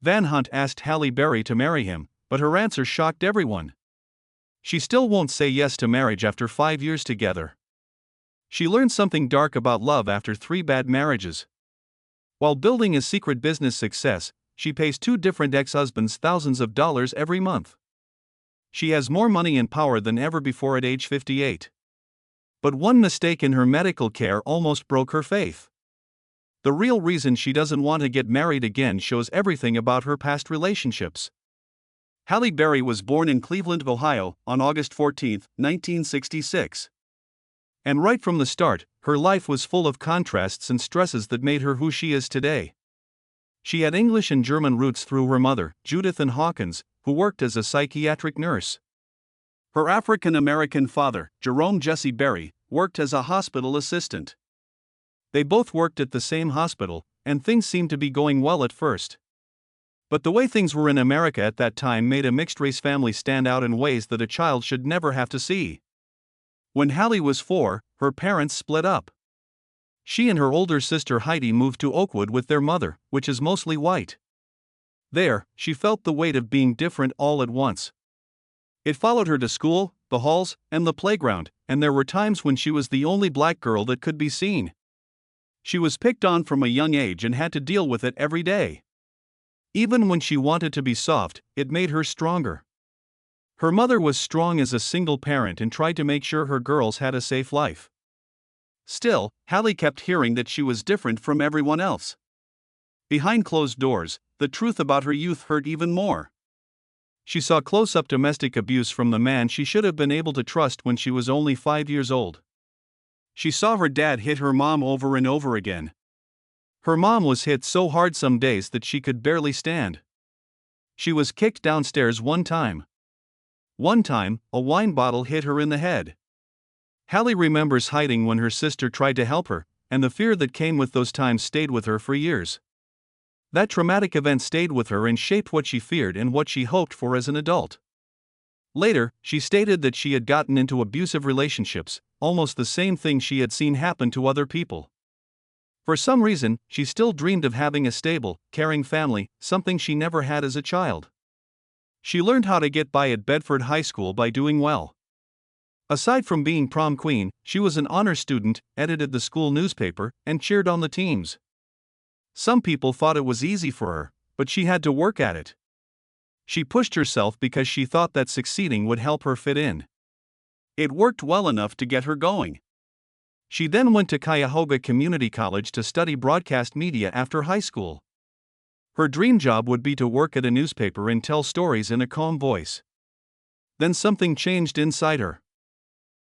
Van Hunt asked Halle Berry to marry him, but her answer shocked everyone. She still won't say yes to marriage after 5 years together. She learned something dark about love after 3 bad marriages. While building a secret business success, she pays 2 different ex-husbands thousands of dollars every month. She has more money and power than ever before at age 58. But one mistake in her medical care almost broke her faith. The real reason she doesn't want to get married again shows everything about her past relationships. Halle Berry was born in Cleveland, Ohio, on August 14, 1966. And right from the start, her life was full of contrasts and stresses that made her who she is today. She had English and German roots through her mother, Judith Ann Hawkins, who worked as a psychiatric nurse. Her African-American father, Jerome Jesse Berry, worked as a hospital assistant. They both worked at the same hospital, and things seemed to be going well at first. But the way things were in America at that time made a mixed-race family stand out in ways that a child should never have to see. When Halle was 4, her parents split up. She and her older sister Heidi moved to Oakwood with their mother, which is mostly white. There, she felt the weight of being different all at once. It followed her to school, the halls, and the playground, and there were times when she was the only black girl that could be seen. She was picked on from a young age and had to deal with it every day. Even when she wanted to be soft, it made her stronger. Her mother was strong as a single parent and tried to make sure her girls had a safe life. Still, Halle kept hearing that she was different from everyone else. Behind closed doors, the truth about her youth hurt even more. She saw close-up domestic abuse from the man she should have been able to trust when she was only 5 years old. She saw her dad hit her mom over and over again. Her mom was hit so hard some days that she could barely stand. She was kicked downstairs one time. One time, a wine bottle hit her in the head. Halle remembers hiding when her sister tried to help her, and the fear that came with those times stayed with her for years. That traumatic event stayed with her and shaped what she feared and what she hoped for as an adult. Later, she stated that she had gotten into abusive relationships, almost the same thing she had seen happen to other people. For some reason, she still dreamed of having a stable, caring family, something she never had as a child. She learned how to get by at Bedford High School by doing well. Aside from being prom queen, she was an honor student, edited the school newspaper, and cheered on the teams. Some people thought it was easy for her, but she had to work at it. She pushed herself because she thought that succeeding would help her fit in. It worked well enough to get her going. She then went to Cuyahoga Community College to study broadcast media after high school. Her dream job would be to work at a newspaper and tell stories in a calm voice. Then something changed inside her.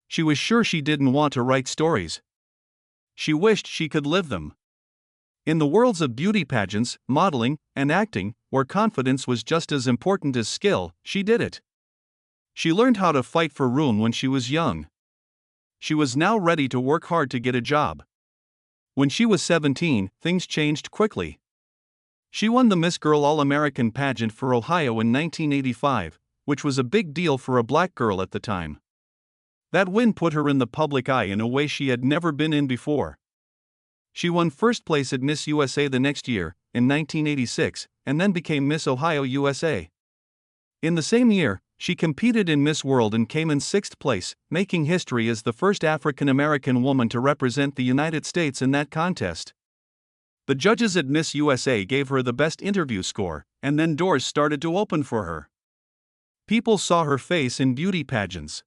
She was sure she didn't want to write stories. She wished she could live them. In the worlds of beauty pageants, modeling, and acting, where confidence was just as important as skill, she did it. She learned how to fight for room when she was young. She was now ready to work hard to get a job. When she was 17, things changed quickly. She won the Miss Girl All-American pageant for Ohio in 1985, which was a big deal for a black girl at the time. That win put her in the public eye in a way she had never been in before. She won first place at Miss USA the next year, in 1986, and then became Miss Ohio USA. In the same year, she competed in Miss World and came in 6th place, making history as the first African-American woman to represent the United States in that contest. The judges at Miss USA gave her the best interview score, and then doors started to open for her. People saw her face in beauty pageants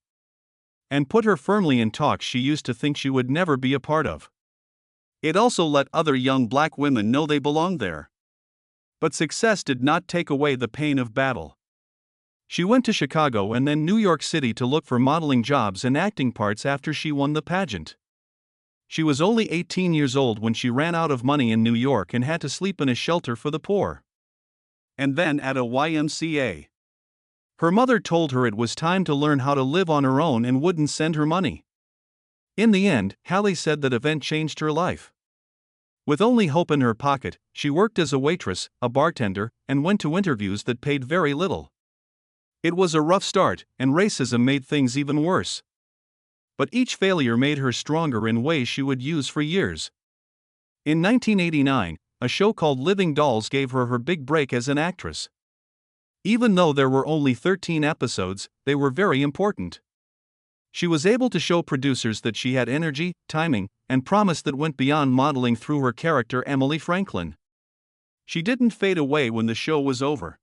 and put her firmly in talks she used to think she would never be a part of. It also let other young black women know they belonged there. But success did not take away the pain of battle. She went to Chicago and then New York City to look for modeling jobs and acting parts after she won the pageant. She was only 18 years old when she ran out of money in New York and had to sleep in a shelter for the poor. And then at a YMCA. Her mother told her it was time to learn how to live on her own and wouldn't send her money. In the end, Halle said that event changed her life. With only hope in her pocket, she worked as a waitress, a bartender, and went to interviews that paid very little. It was a rough start, and racism made things even worse. But each failure made her stronger in ways she would use for years. In 1989, a show called Living Dolls gave her her big break as an actress. Even though there were only 13 episodes, they were very important. She was able to show producers that she had energy, timing, and promise that went beyond modeling through her character Emily Franklin. She didn't fade away when the show was over.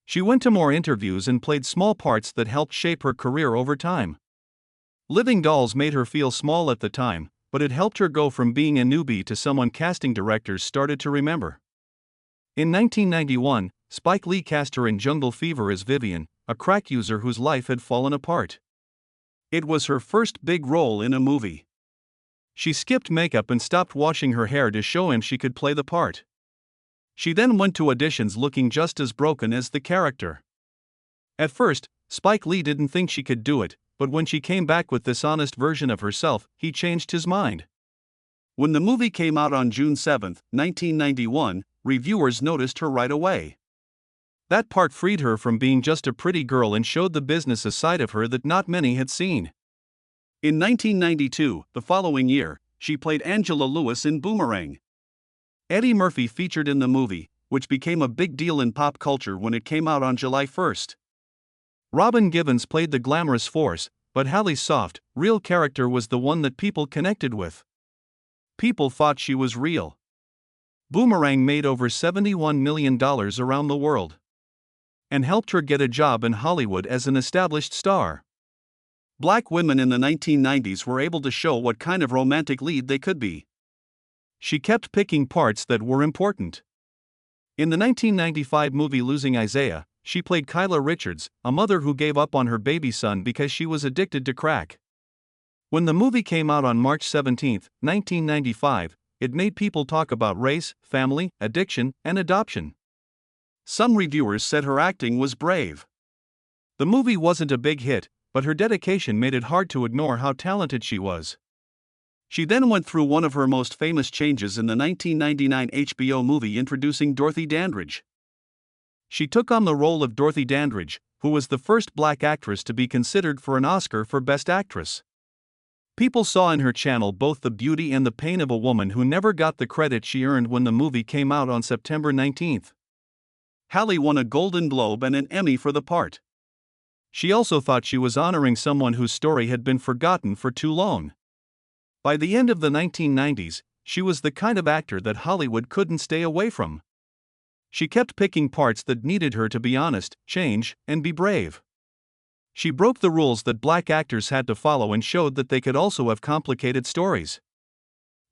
She went to more interviews and played small parts that helped shape her career over time. Living Dolls made her feel small at the time, but it helped her go from being a newbie to someone casting directors started to remember. In 1991, Spike Lee cast her in Jungle Fever as Vivian, a crack user whose life had fallen apart. It was her first big role in a movie. She skipped makeup and stopped washing her hair to show him she could play the part. She then went to auditions looking just as broken as the character. At first, Spike Lee didn't think she could do it, but when she came back with this honest version of herself, he changed his mind. When the movie came out on June 7, 1991, reviewers noticed her right away. That part freed her from being just a pretty girl and showed the business a side of her that not many had seen. In 1992, the following year, she played Angela Lewis in Boomerang. Eddie Murphy featured in the movie, which became a big deal in pop culture when it came out on July 1. Robin Givens played the glamorous force, but Halle's soft, real character was the one that people connected with. People thought she was real. Boomerang made over $71 million around the world and helped her get a job in Hollywood as an established star. Black women in the 1990s were able to show what kind of romantic lead they could be. She kept picking parts that were important. In the 1995 movie Losing Isaiah, she played Kyla Richards, a mother who gave up on her baby son because she was addicted to crack. When the movie came out on March 17, 1995, it made people talk about race, family, addiction, and adoption. Some reviewers said her acting was brave. The movie wasn't a big hit, but her dedication made it hard to ignore how talented she was. She then went through one of her most famous changes in the 1999 HBO movie introducing Dorothy Dandridge. She took on the role of Dorothy Dandridge, who was the first black actress to be considered for an Oscar for Best Actress. People saw in her channel both the beauty and the pain of a woman who never got the credit she earned when the movie came out on September 19. Halle won a Golden Globe and an Emmy for the part. She also thought she was honoring someone whose story had been forgotten for too long. By the end of the 1990s, she was the kind of actor that Hollywood couldn't stay away from. She kept picking parts that needed her to be honest, change, and be brave. She broke the rules that black actors had to follow and showed that they could also have complicated stories.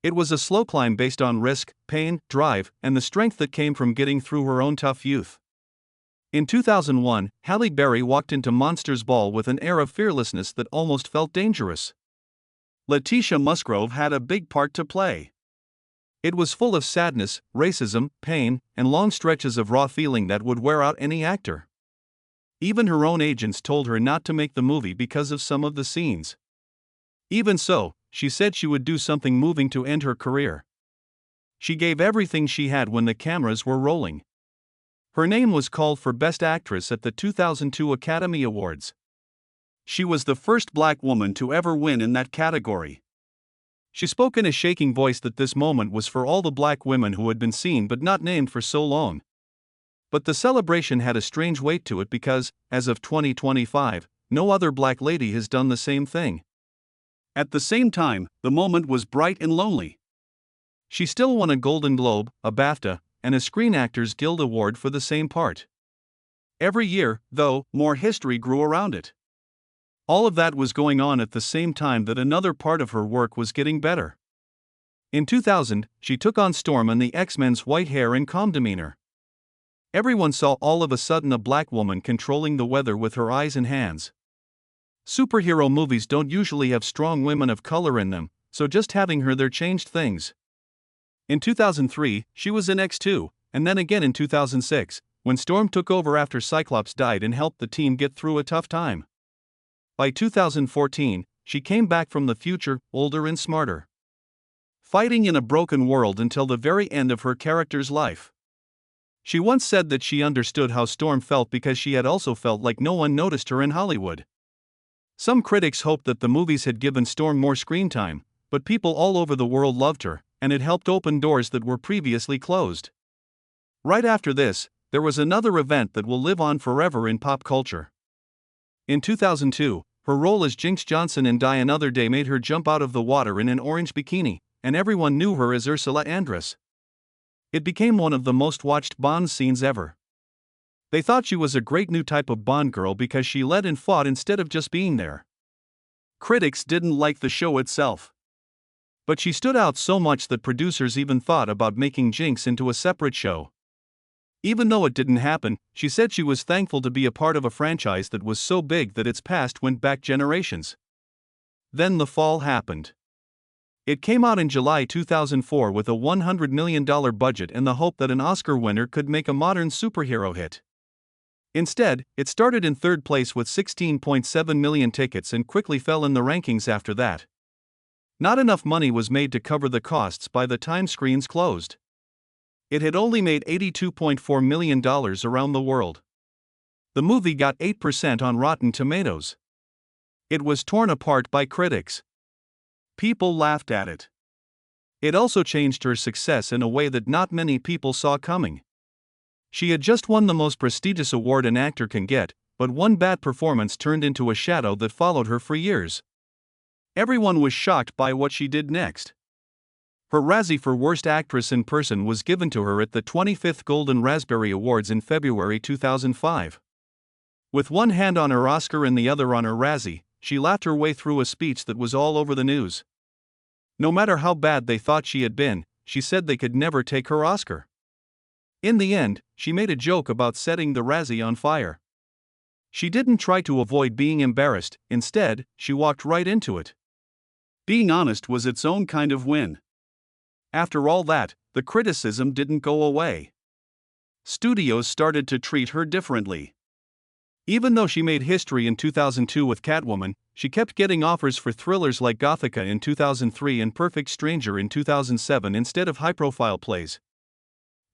It was a slow climb based on risk, pain, drive, and the strength that came from getting through her own tough youth. In 2001, Halle Berry walked into Monsters Ball with an air of fearlessness that almost felt dangerous. Letitia Musgrove had a big part to play. It was full of sadness, racism, pain, and long stretches of raw feeling that would wear out any actor. Even her own agents told her not to make the movie because of some of the scenes. Even so, she said she would do something moving to end her career. She gave everything she had when the cameras were rolling. Her name was called for Best Actress at the 2002 Academy Awards. She was the first black woman to ever win in that category. She spoke in a shaking voice that this moment was for all the black women who had been seen but not named for so long. But the celebration had a strange weight to it because, as of 2025, no other black lady has done the same thing. At the same time, the moment was bright and lonely. She still won a Golden Globe, a BAFTA, and a Screen Actors Guild Award for the same part. Every year, though, more history grew around it. All of that was going on at the same time that another part of her work was getting better. In 2000, she took on Storm and the X-Men's white hair and calm demeanor. Everyone saw all of a sudden a black woman controlling the weather with her eyes and hands. Superhero movies don't usually have strong women of color in them, so just having her there changed things. In 2003, she was in X2, and then again in 2006, when Storm took over after Cyclops died and helped the team get through a tough time. By 2014, she came back from the future, older and smarter. Fighting in a broken world until the very end of her character's life. She once said that she understood how Storm felt because she had also felt like no one noticed her in Hollywood. Some critics hoped that the movies had given Storm more screen time, but people all over the world loved her, and it helped open doors that were previously closed. Right after this, there was another event that will live on forever in pop culture. In 2002, her role as Jinx Johnson in Die Another Day made her jump out of the water in an orange bikini, and everyone knew her as Ursula Andress. It became one of the most watched Bond scenes ever. They thought she was a great new type of Bond girl because she led and fought instead of just being there. Critics didn't like the show itself. But she stood out so much that producers even thought about making Jinx into a separate show. Even though it didn't happen, she said she was thankful to be a part of a franchise that was so big that its past went back generations. Then the fall happened. It came out in July 2004 with a $100 million budget and the hope that an Oscar winner could make a modern superhero hit. Instead, it started in third place with 16.7 million tickets and quickly fell in the rankings after that. Not enough money was made to cover the costs by the time screens closed. It had only made $82.4 million around the world. The movie got 8% on Rotten Tomatoes. It was torn apart by critics. People laughed at it. It also changed her success in a way that not many people saw coming. She had just won the most prestigious award an actor can get, but one bad performance turned into a shadow that followed her for years. Everyone was shocked by what she did next. Her Razzie for Worst Actress in Person was given to her at the 25th Golden Raspberry Awards in February 2005. With one hand on her Oscar and the other on her Razzie, she laughed her way through a speech that was all over the news. No matter how bad they thought she had been, she said they could never take her Oscar. In the end, she made a joke about setting the Razzie on fire. She didn't try to avoid being embarrassed, instead, she walked right into it. Being honest was its own kind of win. After all that, the criticism didn't go away. Studios started to treat her differently. Even though she made history in 2002 with Catwoman, she kept getting offers for thrillers like Gothica in 2003 and Perfect Stranger in 2007 instead of high-profile plays.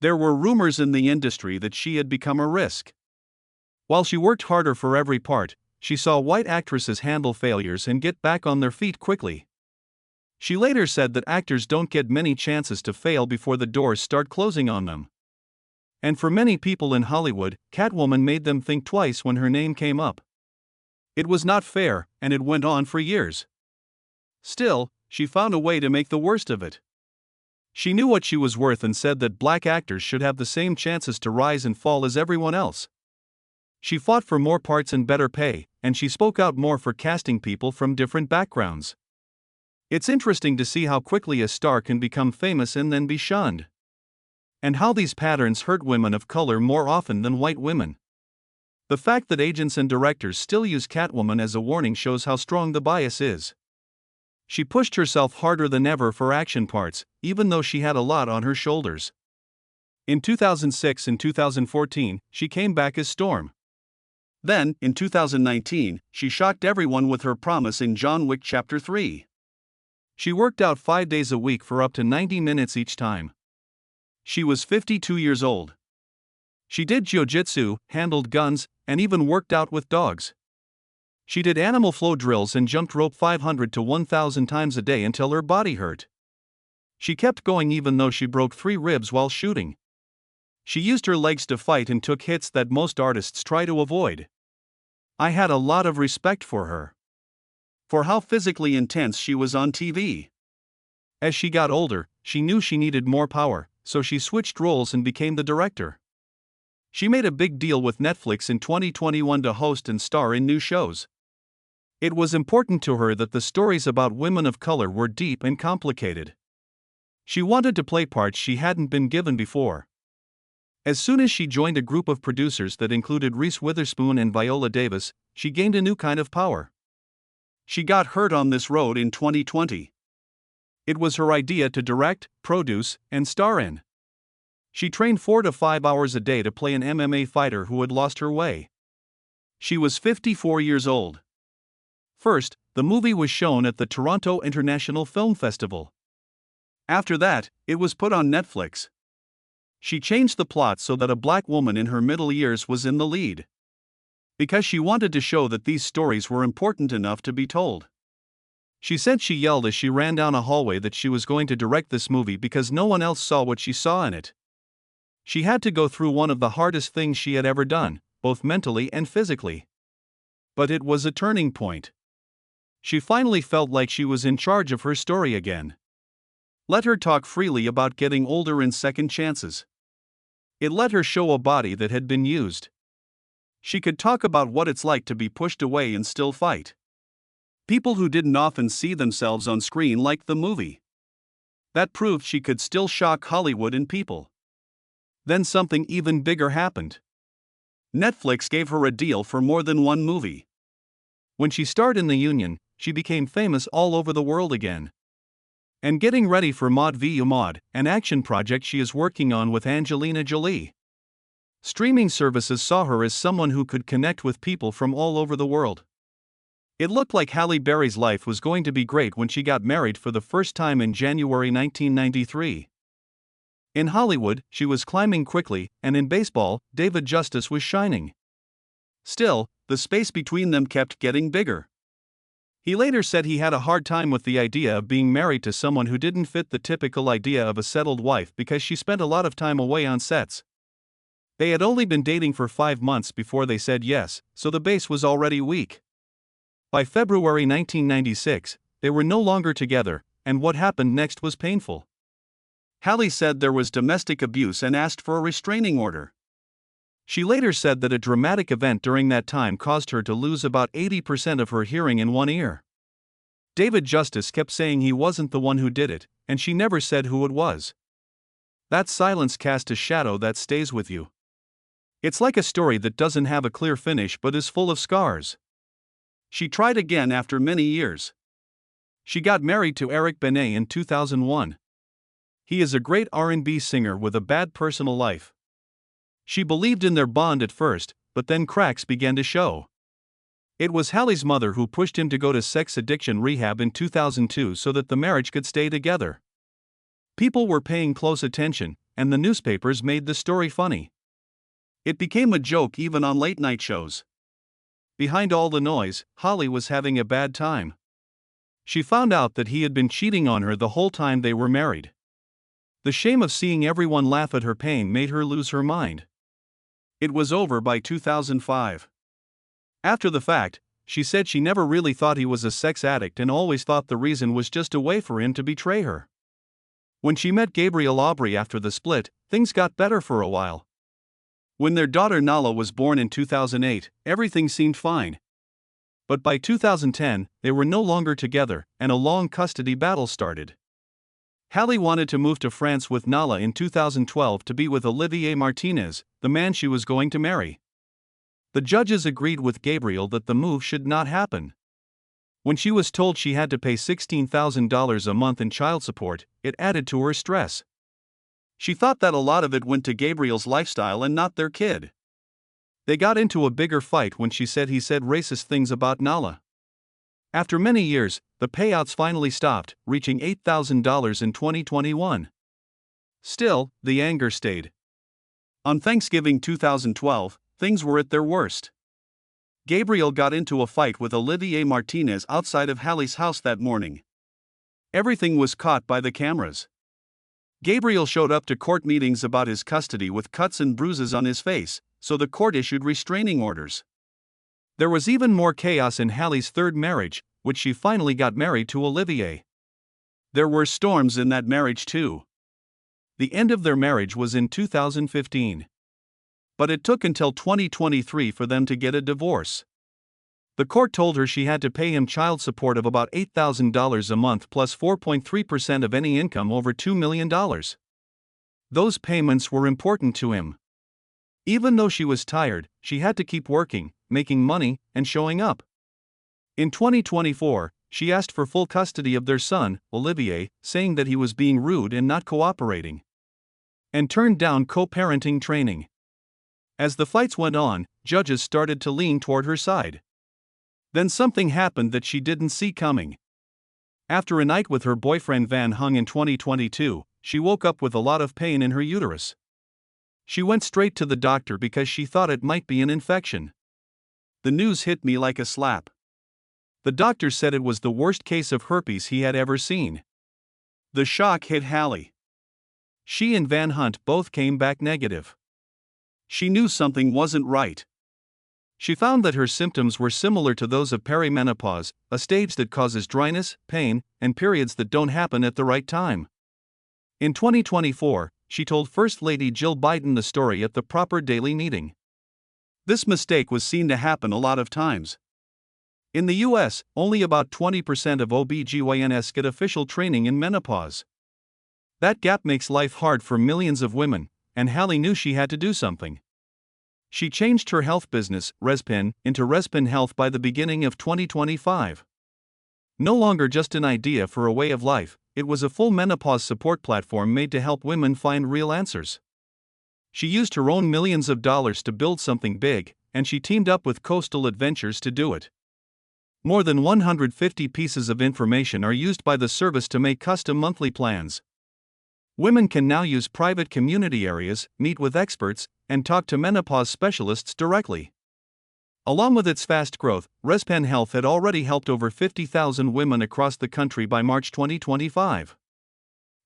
There were rumors in the industry that she had become a risk. While she worked harder for every part, she saw white actresses handle failures and get back on their feet quickly. She later said that actors don't get many chances to fail before the doors start closing on them. And for many people in Hollywood, Catwoman made them think twice when her name came up. It was not fair, and it went on for years. Still, she found a way to make the worst of it. She knew what she was worth and said that black actors should have the same chances to rise and fall as everyone else. She fought for more parts and better pay, and she spoke out more for casting people from different backgrounds. It's interesting to see how quickly a star can become famous and then be shunned. And how these patterns hurt women of color more often than white women. The fact that agents and directors still use Catwoman as a warning shows how strong the bias is. She pushed herself harder than ever for action parts, even though she had a lot on her shoulders. In 2006 and 2014, she came back as Storm. Then, in 2019, she shocked everyone with her promise in John Wick Chapter 3. She worked out 5 days a week for up to 90 minutes each time. She was 52 years old. She did jiu-jitsu, handled guns, and even worked out with dogs. She did animal flow drills and jumped rope 500 to 1,000 times a day until her body hurt. She kept going even though she broke 3 ribs while shooting. She used her legs to fight and took hits that most artists try to avoid. I had a lot of respect for her. For how physically intense she was on TV. As she got older, she knew she needed more power, so she switched roles and became the director. She made a big deal with Netflix in 2021 to host and star in new shows. It was important to her that the stories about women of color were deep and complicated. She wanted to play parts she hadn't been given before. As soon as she joined a group of producers that included Reese Witherspoon and Viola Davis, she gained a new kind of power. She got hurt on this road in 2020. It was her idea to direct, produce, and star in. She trained 4 to 5 hours a day to play an MMA fighter who had lost her way. She was 54 years old. First, the movie was shown at the Toronto International Film Festival. After that, it was put on Netflix. She changed the plot so that a black woman in her middle years was in the lead. Because she wanted to show that these stories were important enough to be told. She said she yelled as she ran down a hallway that she was going to direct this movie because no one else saw what she saw in it. She had to go through one of the hardest things she had ever done, both mentally and physically. But it was a turning point. She finally felt like she was in charge of her story again. Let her talk freely about getting older and second chances. It let her show a body that had been used. She could talk about what it's like to be pushed away and still fight. People who didn't often see themselves on screen liked the movie. That proved she could still shock Hollywood and people. Then something even bigger happened. Netflix gave her a deal for more than one movie. When she starred in The Union, she became famous all over the world again. And getting ready for Maud v. Maud, an action project she is working on with Angelina Jolie. Streaming services saw her as someone who could connect with people from all over the world. It looked like Halle Berry's life was going to be great when she got married for the first time in January 1993. In Hollywood, she was climbing quickly, and in baseball, David Justice was shining. Still, the space between them kept getting bigger. He later said he had a hard time with the idea of being married to someone who didn't fit the typical idea of a settled wife because she spent a lot of time away on sets. They had only been dating for 5 months before they said yes, so the base was already weak. By February 1996, they were no longer together, and what happened next was painful. Halle said there was domestic abuse and asked for a restraining order. She later said that a dramatic event during that time caused her to lose about 80% of her hearing in one ear. David Justice kept saying he wasn't the one who did it, and she never said who it was. That silence cast a shadow that stays with you. It's like a story that doesn't have a clear finish but is full of scars. She tried again after many years. She got married to Eric Benet in 2001. He is a great R&B singer with a bad personal life. She believed in their bond at first, but then cracks began to show. It was Halle's mother who pushed him to go to sex addiction rehab in 2002 so that the marriage could stay together. People were paying close attention, and the newspapers made the story funny. It became a joke even on late-night shows. Behind all the noise, Halle was having a bad time. She found out that he had been cheating on her the whole time they were married. The shame of seeing everyone laugh at her pain made her lose her mind. It was over by 2005. After the fact, she said she never really thought he was a sex addict and always thought the reason was just a way for him to betray her. When she met Gabriel Aubry after the split, things got better for a while. When their daughter Nala was born in 2008, everything seemed fine. But by 2010, they were no longer together, and a long custody battle started. Halle wanted to move to France with Nala in 2012 to be with Olivier Martinez, the man she was going to marry. The judges agreed with Gabriel that the move should not happen. When she was told she had to pay $16,000 a month in child support, it added to her stress. She thought that a lot of it went to Gabriel's lifestyle and not their kid. They got into a bigger fight when she said he said racist things about Nala. After many years, the payouts finally stopped, reaching $8,000 in 2021. Still, the anger stayed. On Thanksgiving 2012, things were at their worst. Gabriel got into a fight with Olivier Martinez outside of Halle's house that morning. Everything was caught by the cameras. Gabriel showed up to court meetings about his custody with cuts and bruises on his face, so the court issued restraining orders. There was even more chaos in Halle's third marriage, which she finally got married to Olivier. There were storms in that marriage too. The end of their marriage was in 2015. But it took until 2023 for them to get a divorce. The court told her she had to pay him child support of about $8,000 a month plus 4.3% of any income over $2 million. Those payments were important to him. Even though she was tired, she had to keep working, making money, and showing up. In 2024, she asked for full custody of their son, Olivier, saying that he was being rude and not cooperating. And turned down co-parenting training. As the fights went on, judges started to lean toward her side. Then something happened that she didn't see coming. After a night with her boyfriend Van Hung in 2022, she woke up with a lot of pain in her uterus. She went straight to the doctor because she thought it might be an infection. The news hit me like a slap. The doctor said it was the worst case of herpes he had ever seen. The shock hit Halle. She and Van Hunt both came back negative. She knew something wasn't right. She found that her symptoms were similar to those of perimenopause, a stage that causes dryness, pain, and periods that don't happen at the right time. In 2024, she told First Lady Jill Biden the story at the proper daily meeting. This mistake was seen to happen a lot of times. In the US, only about 20% of OB/GYNs get official training in menopause. That gap makes life hard for millions of women, and Halle knew she had to do something. She changed her health business, Respin, into Respin Health by the beginning of 2025. No longer just an idea for a way of life, it was a full menopause support platform made to help women find real answers. She used her own millions of dollars to build something big, and she teamed up with Coastal Adventures to do it. More than 150 pieces of information are used by the service to make custom monthly plans. Women can now use private community areas, meet with experts, and talk to menopause specialists directly. Along with its fast growth, Respin Health had already helped over 50,000 women across the country by March 2025.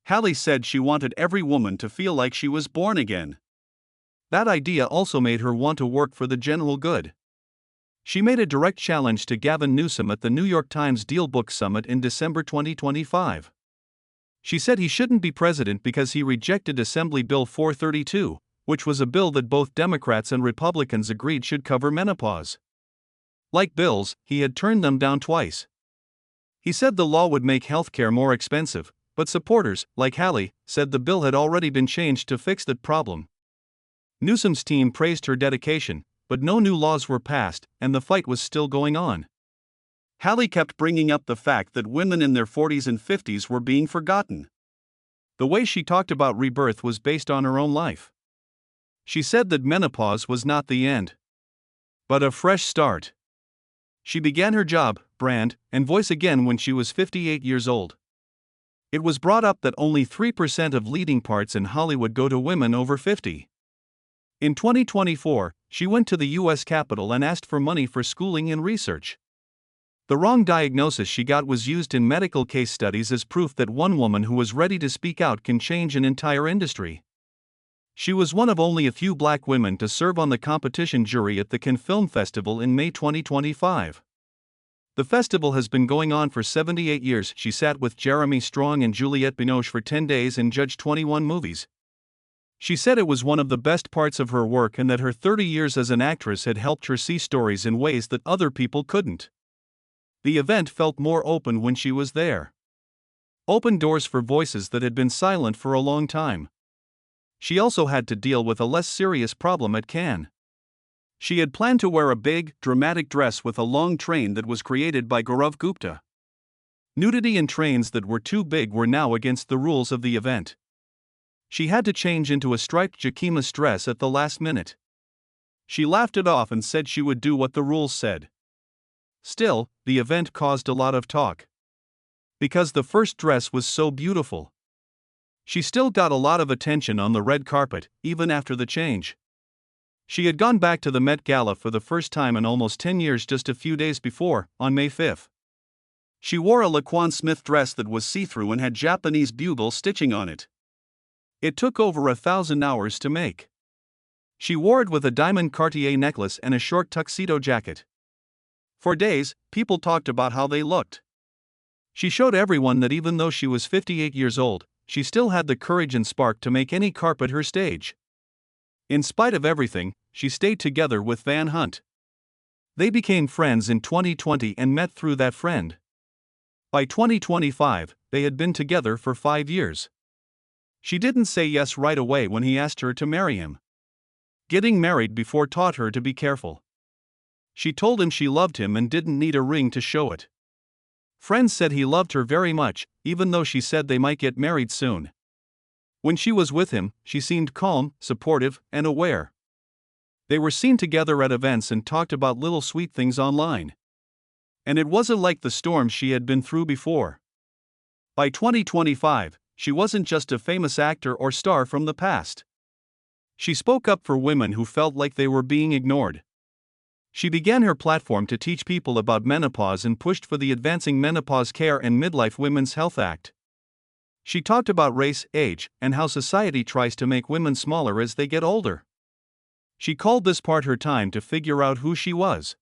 Halle said she wanted every woman to feel like she was born again. That idea also made her want to work for the general good. She made a direct challenge to Gavin Newsom at the New York Times Deal Book Summit in December 2025. She said he shouldn't be president because he rejected Assembly Bill 432, which was a bill that both Democrats and Republicans agreed should cover menopause. Like bills, he had turned them down twice. He said the law would make healthcare more expensive, but supporters, like Halle, said the bill had already been changed to fix that problem. Newsom's team praised her dedication, but no new laws were passed, and the fight was still going on. Halle kept bringing up the fact that women in their 40s and 50s were being forgotten. The way she talked about rebirth was based on her own life. She said that menopause was not the end, but a fresh start. She began her job, brand, and voice again when she was 58 years old. It was brought up that only 3% of leading parts in Hollywood go to women over 50. In 2024, she went to the U.S. Capitol and asked for money for schooling and research. The wrong diagnosis she got was used in medical case studies as proof that one woman who was ready to speak out can change an entire industry. She was one of only a few black women to serve on the competition jury at the Cannes Film Festival in May 2025. The festival has been going on for 78 years. She sat with Jeremy Strong and Juliette Binoche for 10 days and judged 21 movies. She said it was one of the best parts of her work and that her 30 years as an actress had helped her see stories in ways that other people couldn't. The event felt more open when she was there. Open doors for voices that had been silent for a long time. She also had to deal with a less serious problem at Cannes. She had planned to wear a big, dramatic dress with a long train that was created by Gaurav Gupta. Nudity and trains that were too big were now against the rules of the event. She had to change into a striped Jacquemus dress at the last minute. She laughed it off and said she would do what the rules said. Still, the event caused a lot of talk. Because the first dress was so beautiful. She still got a lot of attention on the red carpet, even after the change. She had gone back to the Met Gala for the first time in almost 10 years just a few days before, on May 5. She wore a Laquan Smith dress that was see-through and had Japanese bugle stitching on it. It took over 1,000 hours to make. She wore it with a diamond Cartier necklace and a short tuxedo jacket. For days, people talked about how they looked. She showed everyone that even though she was 58 years old, she still had the courage and spark to make any carpet her stage. In spite of everything, she stayed together with Van Hunt. They became friends in 2020 and met through that friend. By 2025, they had been together for 5 years. She didn't say yes right away when he asked her to marry him. Getting married before taught her to be careful. She told him she loved him and didn't need a ring to show it. Friends said he loved her very much, even though she said they might get married soon. When she was with him, she seemed calm, supportive, and aware. They were seen together at events and talked about little sweet things online. And it wasn't like the storms she had been through before. By 2025, she wasn't just a famous actor or star from the past. She spoke up for women who felt like they were being ignored. She began her platform to teach people about menopause and pushed for the Advancing Menopause Care and Midlife Women's Health Act. She talked about race, age, and how society tries to make women smaller as they get older. She called this part her time to figure out who she was.